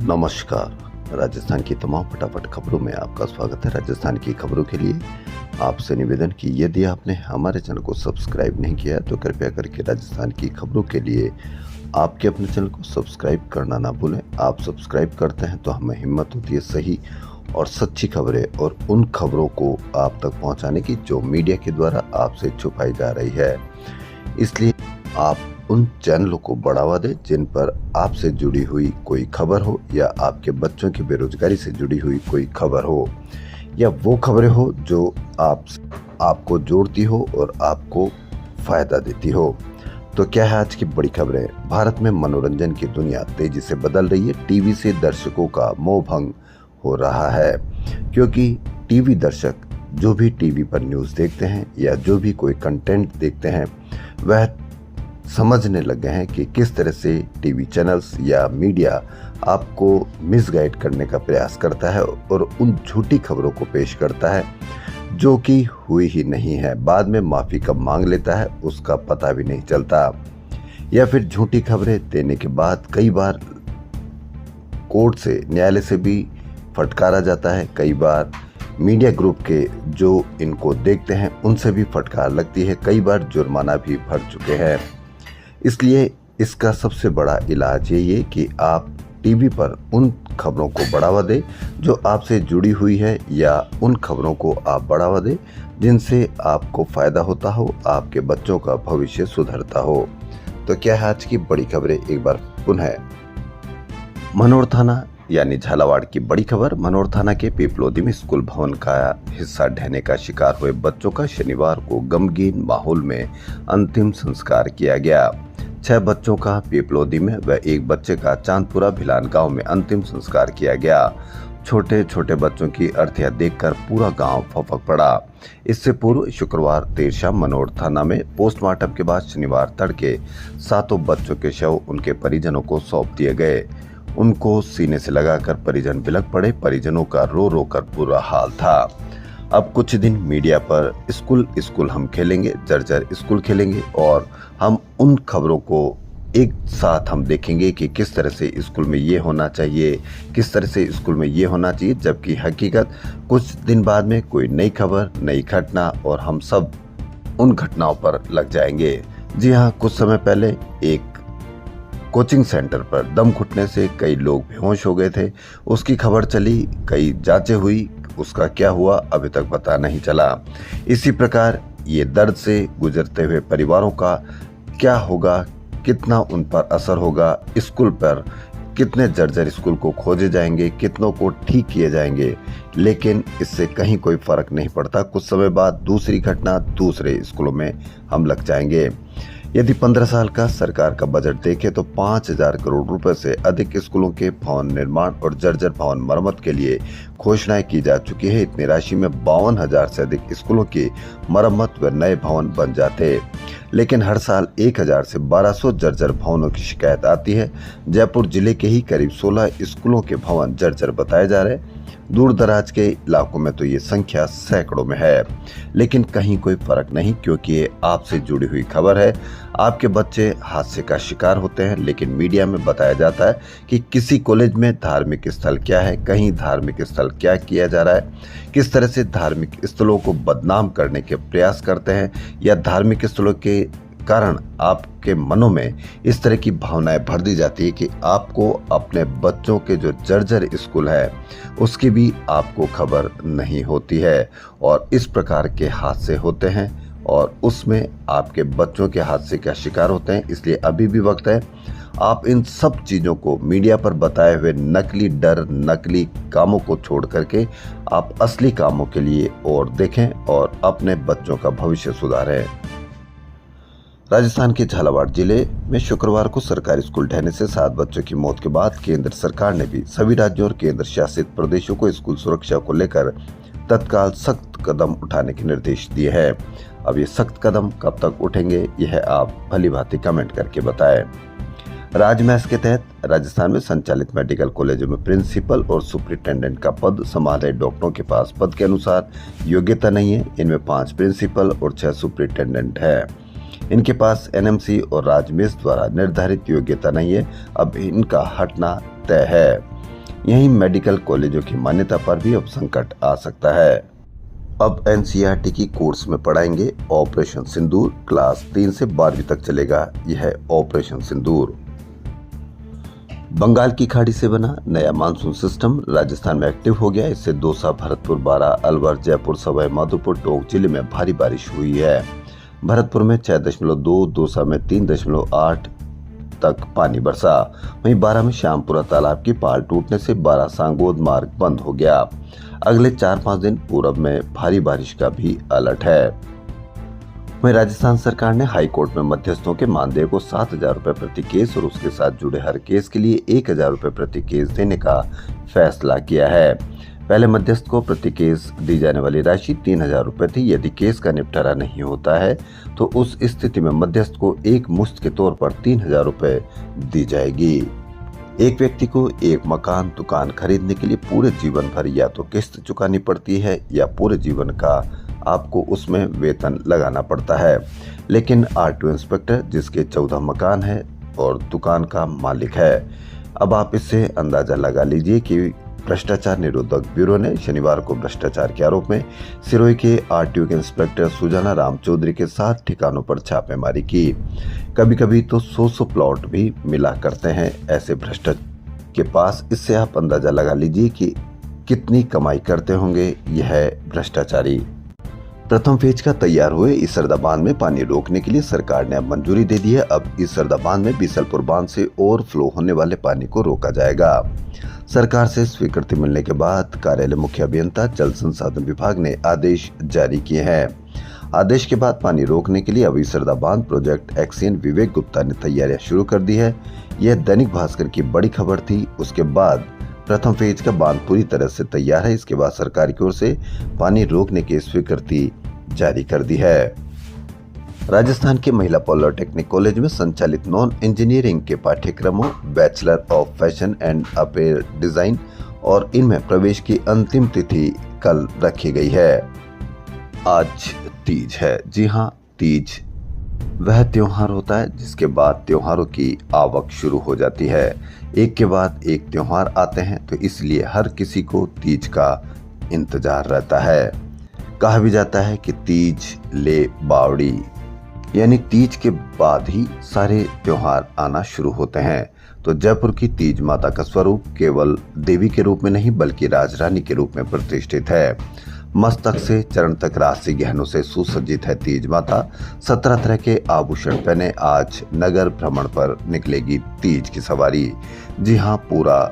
नमस्कार। राजस्थान की तमाम फटाफट खबरों में आपका स्वागत है। राजस्थान की खबरों के लिए आपसे निवेदन कि यदि आपने हमारे चैनल को सब्सक्राइब नहीं किया है तो कृपया करके राजस्थान की खबरों के लिए आपके अपने चैनल को सब्सक्राइब करना ना भूलें। आप सब्सक्राइब करते हैं तो हमें हिम्मत होती है सही और सच्ची खबरें और उन खबरों को आप तक पहुंचाने की जो मीडिया के द्वारा आपसे छुपाई जा रही है। इसलिए आप उन चैनलों को बढ़ावा दें जिन पर आपसे जुड़ी हुई कोई खबर हो या आपके बच्चों की बेरोजगारी से जुड़ी हुई कोई खबर हो या वो खबरें हो जो आपको जोड़ती हो और आपको फायदा देती हो। तो क्या है आज की बड़ी खबरें। भारत में मनोरंजन की दुनिया तेजी से बदल रही है। टीवी से दर्शकों का मोह भंग हो रहा है क्योंकि टीवी दर्शक जो भी टीवी पर न्यूज़ देखते हैं या जो भी कोई कंटेंट देखते हैं वह समझने लग गए हैं कि किस तरह से टीवी चैनल्स या मीडिया आपको मिसगाइड करने का प्रयास करता है और उन झूठी खबरों को पेश करता है जो कि हुई ही नहीं है। बाद में माफ़ी कब मांग लेता है उसका पता भी नहीं चलता, या फिर झूठी खबरें देने के बाद कई बार कोर्ट से न्यायालय से भी फटकारा जाता है। कई बार मीडिया ग्रुप के जो इनको देखते हैं उनसे भी फटकार लगती है। कई बार जुर्माना भी भर चुके हैं। इसलिए इसका सबसे बड़ा इलाज यही है कि आप टीवी पर उन खबरों को बढ़ावा दें जो आपसे जुड़ी हुई है या उन खबरों को आप बढ़ावा दें जिनसे आपको फ़ायदा होता हो, आपके बच्चों का भविष्य सुधरता हो। तो क्या है आज की बड़ी खबरें एक बार पुनः। मनोर थाना यानी झालावाड़ की बड़ी खबर। मनोर थाना के पीपलोदी में स्कूल भवन का हिस्सा ढहने का शिकार हुए बच्चों का शनिवार को गमगीन माहौल में अंतिम संस्कार किया गया। 6 बच्चों का पीपलोदी में व एक बच्चे का चांदपुरा भिलान गांव में अंतिम संस्कार किया गया। छोटे छोटे बच्चों की अर्थियां देखकर पूरा गांव फपक पड़ा। इससे पूर्व शुक्रवार देर शाम मनोर थाना में पोस्टमार्टम के बाद शनिवार तड़के 7 बच्चों के शव उनके परिजनों को सौंप दिए गए। उनको सीने से लगाकर परिजन बिलख पड़े। परिजनों का रो रो कर बुरा हाल था। अब कुछ दिन मीडिया पर स्कूल हम खेलेंगे, जर्जर स्कूल खेलेंगे और हम उन खबरों को एक साथ हम देखेंगे कि किस तरह से स्कूल में ये होना चाहिए, किस तरह से स्कूल में ये होना चाहिए, जबकि हकीकत कुछ दिन बाद में कोई नई खबर, नई घटना और हम सब उन घटनाओं पर लग जाएंगे। जी हाँ, कुछ समय पहले एक कोचिंग सेंटर पर दम घुटने से कई लोग बेहोश हो गए थे। उसकी खबर चली, कई जांचें हुई, उसका क्या हुआ अभी तक पता नहीं चला। इसी प्रकार ये दर्द से गुजरते हुए परिवारों का क्या होगा, कितना उन पर असर होगा, स्कूल पर कितने जर्जर स्कूल को खोजे जाएंगे, कितनों को ठीक किए जाएंगे, लेकिन इससे कहीं कोई फर्क नहीं पड़ता। कुछ समय बाद दूसरी घटना दूसरे स्कूलों में हम लग जाएंगे। यदि 15 साल का सरकार का बजट देखें तो 5,000 करोड़ रुपए से अधिक स्कूलों के भवन निर्माण और जर्जर भवन मरम्मत के लिए घोषणाएं की जा चुकी है। इतनी राशि में 52,000 से अधिक स्कूलों की मरम्मत व नए भवन बन जाते, लेकिन हर साल 1,000 से 1,200 जर्जर भवनों की शिकायत आती है। जयपुर जिले के ही करीब 16 स्कूलों के भवन जर्जर बताए जा रहे हैं। दूर दराज के इलाकों में तो ये संख्या सैकड़ों में है, लेकिन कहीं कोई फर्क नहीं क्योंकि ये आपसे जुड़ी हुई खबर है। आपके बच्चे हादसे का शिकार होते हैं, लेकिन मीडिया में बताया जाता है कि किसी कॉलेज में धार्मिक स्थल क्या है, कहीं धार्मिक स्थल क्या किया जा रहा है, किस तरह से धार्मिक स्थलों को बदनाम करने के प्रयास करते हैं या धार्मिक स्थलों के कारण आपके मनों में इस तरह की भावनाएं भर दी जाती है कि आपको अपने बच्चों के जो जर्जर स्कूल है उसकी भी आपको खबर नहीं होती है और इस प्रकार के हादसे होते हैं और उसमें आपके बच्चों के हादसे का शिकार होते हैं। इसलिए अभी भी वक्त है, आप इन सब चीज़ों को मीडिया पर बताए हुए नकली डर, नकली कामों को छोड़ करके आप असली कामों के लिए और देखें और अपने बच्चों का भविष्य सुधारें। राजस्थान के झालावाड़ जिले में शुक्रवार को सरकारी स्कूल ढहने से 7 बच्चों की मौत के बाद केंद्र सरकार ने भी सभी राज्यों और केंद्र शासित प्रदेशों को स्कूल सुरक्षा को लेकर तत्काल सख्त कदम उठाने के निर्देश दिए हैं। अब ये सख्त कदम कब तक उठेंगे यह आप भली भांति कमेंट करके बताएं। राजमहस के तहत राजस्थान में संचालित मेडिकल कॉलेजों में प्रिंसिपल और सुपरिटेंडेंट का पद संभाले डॉक्टरों के पास पद के अनुसार योग्यता नहीं है। इनमें 5 प्रिंसिपल और 6 सुपरिटेंडेंट है। इनके पास एनएमसी और राजमेश द्वारा निर्धारित योग्यता नहीं है। अब इनका हटना तय है। यहीं मेडिकल कॉलेजों की मान्यता पर भी अब संकट आ सकता है। अब एनसीईआरटी की कोर्स में पढ़ाएंगे ऑपरेशन सिंदूर। क्लास 3 से 12वीं तक चलेगा यह ऑपरेशन सिंदूर। बंगाल की खाड़ी से बना नया मानसून सिस्टम राजस्थान में एक्टिव हो गया। इससे दौसा, भरतपुर, बारां, अलवर, जयपुर, सवाई माधोपुर, टोंक जिले में भारी बारिश हुई है। भरतपुर में 6.2, दौसा में 3.8 तक पानी बरसा। वहीं बारां में श्यामपुरा तालाब की पाल टूटने से बारां सांगोद मार्ग बंद हो गया। अगले 4-5 दिन पूरब में भारी बारिश का भी अलर्ट है। वहीं राजस्थान सरकार ने हाई कोर्ट में मध्यस्थों के मानदेय को 7,000 रुपए प्रति केस और उसके साथ जुड़े हर केस के लिए 1,000 रुपए प्रति केस देने का फैसला किया है। पहले मध्यस्थ को प्रति केस दी जाने वाली राशि 3,000 रुपए थी। यदि केस का निपटारा नहीं होता है तो उस स्थिति में मध्यस्थ को एक मुश्त के तौर पर 3,000 रुपए दी जाएगी। एक व्यक्ति को एक मकान दुकान खरीदने के लिए पूरे जीवन भर या तो किस्त चुकानी पड़ती है या पूरे जीवन का आपको उसमें वेतन लगाना पड़ता है। लेकिन आरटीओ इंस्पेक्टर जिसके 14 मकान है और दुकान का मालिक है, अब आप इससे अंदाजा लगा लीजिए कि भ्रष्टाचार निरोधक ब्यूरो ने शनिवार को भ्रष्टाचार के आरोप में सिरोही के आरटीओ के इंस्पेक्टर सुजाना राम चौधरी के 7 ठिकानों पर छापेमारी की। कभी कभी तो 100 प्लॉट भी मिला करते हैं ऐसे भ्रष्ट के पास। इससे आप अंदाजा लगा लीजिए कि कितनी कमाई करते होंगे यह भ्रष्टाचारी। प्रथम फेज का तैयार हुए इसरदा बांध में पानी रोकने के लिए सरकार ने अब मंजूरी दे दी है। अब इसरदा बांध में बीसलपुर बांध से ओवरफ्लो होने वाले पानी को रोका जाएगा। सरकार से स्वीकृति मिलने के बाद कार्यालय मुख्य अभियंता जल संसाधन विभाग ने आदेश जारी किए हैं। आदेश के बाद पानी रोकने के लिए अब इसरदा बांध प्रोजेक्ट एक्सियन विवेक गुप्ता ने तैयारियां शुरू कर दी है। यह दैनिक भास्कर की बड़ी खबर थी। उसके बाद प्रथम फेज का बांध पूरी तरह से तैयार है। इसके बाद सरकार की ओर से पानी रोकने की स्वीकृति जारी कर दी है। राजस्थान के महिला पॉलिटेक्निक कॉलेज में संचालित नॉन इंजीनियरिंग के पाठ्यक्रमों bachelor of fashion and appear design और इनमें प्रवेश की अंतिम तिथि कल रखी गई है। आज तीज है। जी हाँ, तीज वह त्योहार होता है जिसके बाद त्योहारों की आवक शुरू हो जाती है। एक के बाद एक त्योहार आते हैं तो इसलिए हर किसी को तीज का इंतजार रहता है। कहा भी जाता है कि तीज ले बावड़ी, यानी तीज के बाद ही सारे त्योहार आना शुरू होते हैं। तो जयपुर की तीज माता का स्वरूप केवल देवी के रूप में नहीं बल्कि राजरानी के रूप में प्रतिष्ठित है। मस्तक से चरण तक राशि गहनों से सुसज्जित है तीज माता। 17 तरह के आभूषण पहने आज नगर भ्रमण पर निकलेगी तीज की सवारी। जी हाँ, पूरा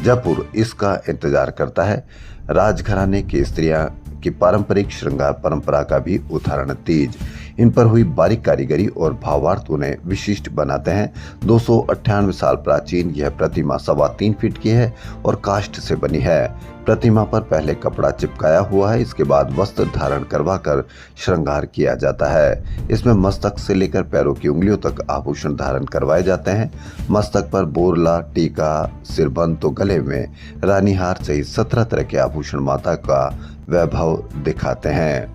जयपुर इसका इंतजार करता है। राजघराने की स्त्रियां की पारंपरिक श्रृंगार परंपरा का भी उदाहरण तीज। इन पर हुई बारीक कारीगरी और भावार्थ उन्हें विशिष्ट बनाते हैं। 298 साल प्राचीन यह प्रतिमा 3.25 फीट की है और काष्ठ से बनी है। प्रतिमा पर पहले कपड़ा चिपकाया हुआ है। इसके बाद वस्त्र धारण करवाकर श्रृंगार किया जाता है। इसमें मस्तक से लेकर पैरों की उंगलियों तक आभूषण धारण करवाए जाते हैं। मस्तक पर बोरला, टीका, सिरबंद तो गले में रानीहार सहित 17 तरह के आभूषण माता का वैभव दिखाते हैं।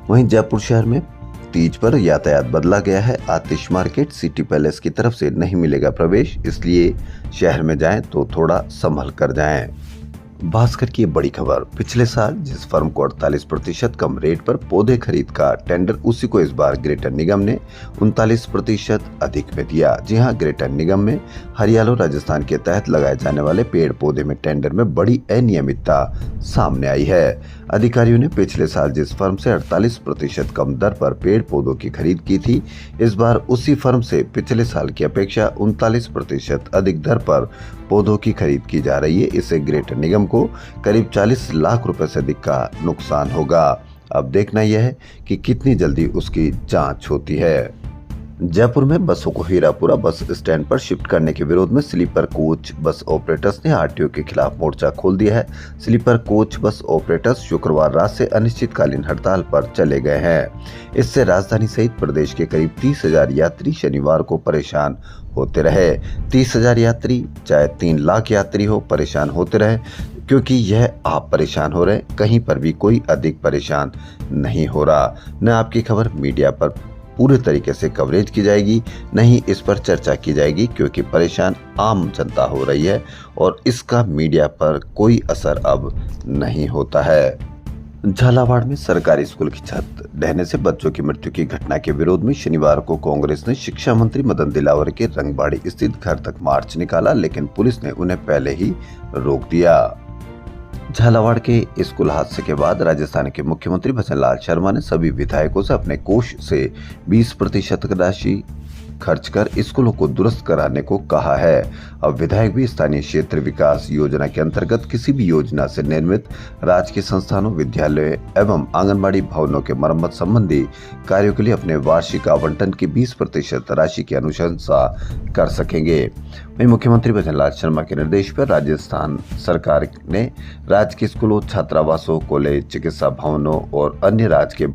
वहीं जयपुर शहर में तीज पर यातायात बदला गया है। आतिश मार्केट सिटी पैलेस की तरफ से नहीं मिलेगा प्रवेश, इसलिए शहर में जाएं तो थोड़ा संभल कर जाएं। भास्कर की बड़ी खबर, पिछले साल जिस फर्म को 48% कम रेट पर पौधे खरीद का टेंडर, उसी को इस बार ग्रेटर निगम ने 39% अधिक में दिया। जी हां, ग्रेटर निगम में हरियाणा राजस्थान के तहत लगाए जाने वाले पेड़ पौधे में टेंडर में बड़ी अनियमितता सामने आई है। अधिकारियों ने पिछले साल जिस फर्म से 48% कम दर पर पेड़ पौधों की खरीद की थी, इस बार उसी फर्म से पिछले साल की अपेक्षा 39% अधिक दर पर पौधों की खरीद की जा रही है। इससे ग्रेटर निगम को करीब 40 लाख रुपए से अधिक का नुकसान होगा। अब देखना यह है कि कितनी जल्दी उसकी जांच होती है। जयपुर में बसों को हीरापुरा बस स्टैंड पर शिफ्ट करने के विरोध में स्लीपर कोच बस ऑपरेटर्स ने आरटीओ के खिलाफ मोर्चा खोल दिया है। स्लीपर कोच बस ऑपरेटर्स शुक्रवार रात से अनिश्चितकालीन हड़ताल पर चले गए हैं। इससे राजधानी सहित प्रदेश के करीब 30,000 यात्री शनिवार को परेशान होते रहे। 30,000 यात्री चाहे 3 लाख यात्री हो, परेशान होते रहे, क्योंकि यह आप परेशान हो रहे, कहीं पर भी कोई अधिक परेशान नहीं हो रहा। न आपकी खबर मीडिया पर पूरे तरीके से कवरेज की जाएगी, नहीं इस पर चर्चा की जाएगी, क्योंकि परेशान आम जनता हो रही है और इसका मीडिया पर कोई असर अब नहीं होता है। झालावाड़ में सरकारी स्कूल की छत ढहने से बच्चों की मृत्यु की घटना के विरोध में शनिवार को कांग्रेस ने शिक्षा मंत्री मदन दिलावर के रंगबाड़ी स्थित घर तक मार्च निकाला, लेकिन पुलिस ने उन्हें पहले ही रोक दिया। झालावाड़ के स्कूल हादसे के बाद राजस्थान के मुख्यमंत्री भजनलाल शर्मा ने सभी विधायकों से अपने कोष से 20% राशि खर्च कर स्कूलों को दुरुस्त कराने को कहा है। अब विधायक भी स्थानीय क्षेत्र विकास योजना के अंतर्गत किसी भी योजना से निर्मित राजकीय संस्थानों, विद्यालय एवं आंगनबाड़ी भवनों के मरम्मत संबंधी कार्यों के लिए अपने वार्षिक आवंटन की 20% राशि की अनुशंसा कर सकेंगे। वहीं मुख्यमंत्री भजनलाल शर्मा के निर्देश पर राजस्थान सरकार ने राजकीय स्कूलों, छात्रावासों, कॉलेज, चिकित्सा भवनों और अन्य राजकीय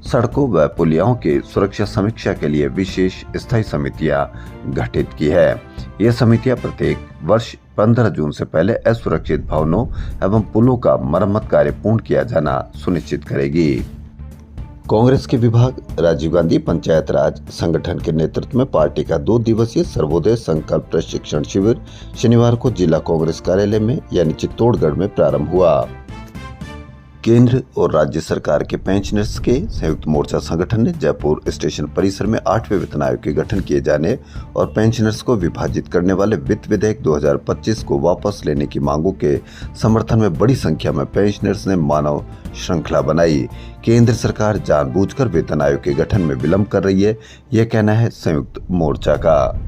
सड़कों व पुलियाओं की सुरक्षा समीक्षा के लिए विशेष स्थायी समितियां गठित की है। ये समितियां प्रत्येक वर्ष 15 जून से पहले असुरक्षित भवनों एवं पुलों का मरम्मत कार्य पूर्ण किया जाना सुनिश्चित करेगी। कांग्रेस के विभाग राजीव गांधी पंचायत राज संगठन के नेतृत्व में पार्टी का 2 दिवसीय सर्वोदय संकल्प प्रशिक्षण शिविर शनिवार को जिला कांग्रेस कार्यालय में यानी चित्तौड़गढ़ में प्रारंभ हुआ। केंद्र और राज्य सरकार के पेंशनर्स के संयुक्त मोर्चा संगठन ने जयपुर स्टेशन परिसर में 8वें वेतन आयोग के गठन किए जाने और पेंशनर्स को विभाजित करने वाले वित्त विधेयक 2025 को वापस लेने की मांगों के समर्थन में बड़ी संख्या में पेंशनर्स ने मानव श्रृंखला बनाई। केंद्र सरकार जानबूझकर वेतन आयोग के गठन में विलंब कर रही है, यह कहना है संयुक्त मोर्चा का।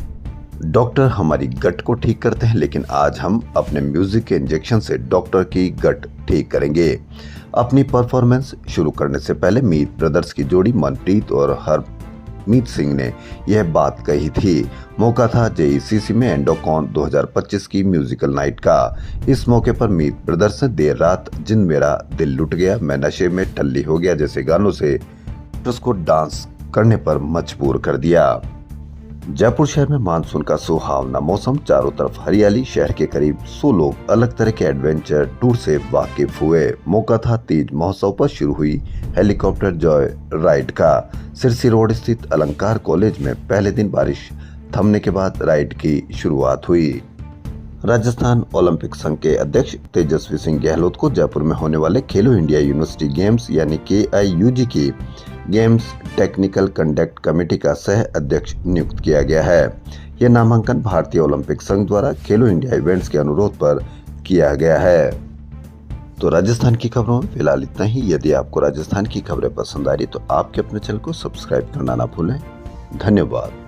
डॉक्टर हमारी गट को ठीक करते हैं, लेकिन आज हम अपने म्यूजिक के इंजेक्शन से डॉक्टर की गट ठीक करेंगे। अपनी परफॉर्मेंस शुरू करने से पहले मीत ब्रदर्स की जोड़ी मनप्रीत और हरमीत सिंह ने यह बात कही थी। मौका था जेईसीसी में एंडोकॉन 2025 की म्यूजिकल नाइट का। इस मौके पर मीत ब्रदर्स ने देर रात जिन मेरा दिल लुट गया, मैं नशे में टल्ली हो गया जैसे गानों से उसको डांस करने पर मजबूर कर दिया। जयपुर शहर में मानसून का सुहावना मौसम, चारों तरफ हरियाली, शहर के करीब 100 लोग अलग तरह के एडवेंचर टूर से वाकिफ हुए। मौका था तीज महोत्सव पर शुरू हुई हेलीकॉप्टर जॉय राइड का। सिरसी रोड स्थित अलंकार कॉलेज में पहले दिन बारिश थमने के बाद राइड की शुरुआत हुई। राजस्थान ओलंपिक संघ के अध्यक्ष तेजस्वी सिंह गहलोत को जयपुर में होने वाले खेलो इंडिया यूनिवर्सिटी गेम्स यानी KIUG की गेम्स टेक्निकल कंडक्ट कमेटी का सह अध्यक्ष नियुक्त किया गया है। यह नामांकन भारतीय ओलंपिक संघ द्वारा खेलो इंडिया इवेंट्स के अनुरोध पर किया गया है। तो राजस्थान की खबरों में फिलहाल इतना ही। यदि आपको राजस्थान की खबरें पसंद आ रही तो आपके अपने चैनल को सब्सक्राइब करना ना भूलें। धन्यवाद।